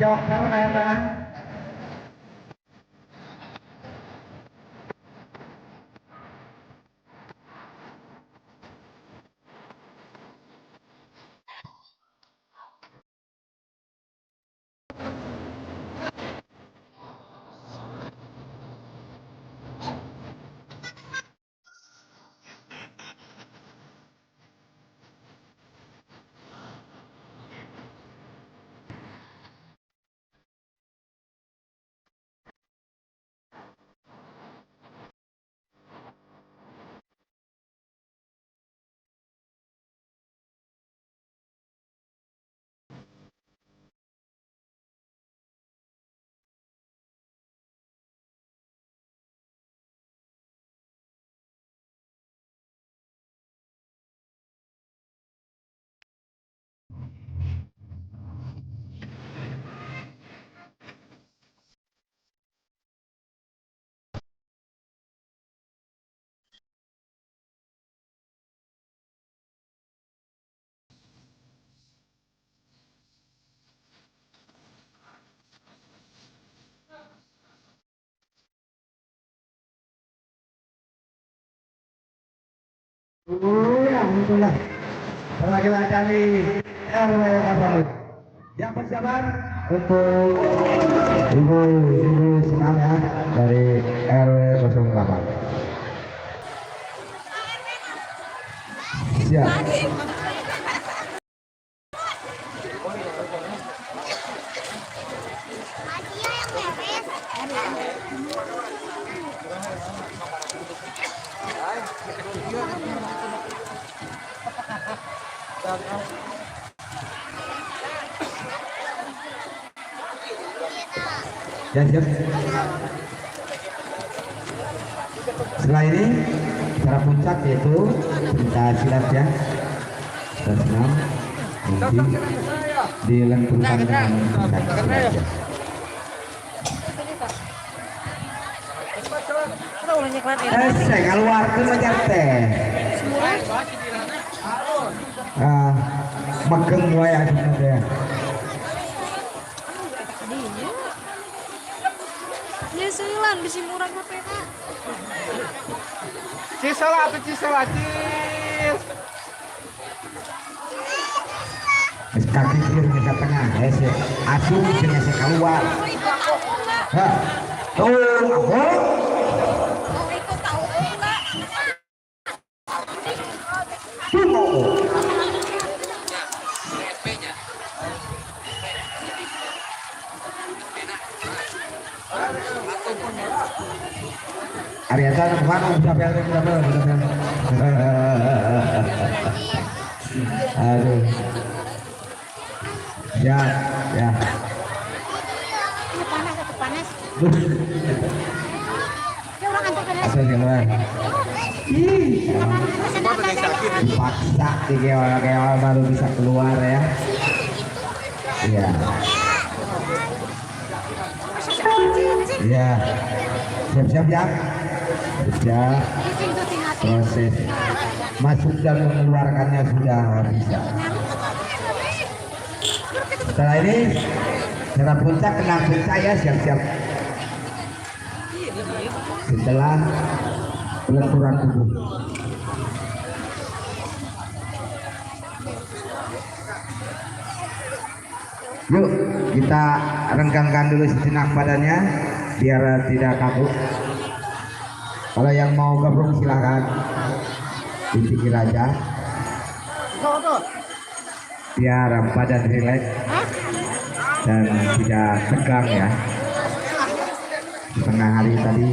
Jok merah. Alhamdulillah. Perwakilan dari RW Kabalut. Yang persiapan untuk ibu senam ya dari RW 08. Siap. Ya, siap. Setelah ini cara puncak yaitu pentas silat ya, dan senam nanti dilenturkan dengan puncak silat ya. Saya keluar ke macam teh. Megeng wae sebenarnya. Nyesilan bisi murah ke Cisela apa cisela cis? Kaki kiri ke tengah, asuh kena saya keluar. Hah, tuh aku. Ariasa kemana? Udah bel. Aduh. Ya. panas. Asal keluar. Dipaksa kayak baru bisa keluar ya. Iya. Iya. Siap-siap ya. Sudah proses masuk dan mengeluarkannya sudah bisa. Setelah ini cara puncak kenal saya siap-siap. Setelah pelenturan tubuh. Yuk kita renggangkan dulu sejenak badannya biar tidak kaku. Kalau yang mau gabung silahkan dipikir aja biar badan rileks dan tidak tegang ya. Di tengah hari tadi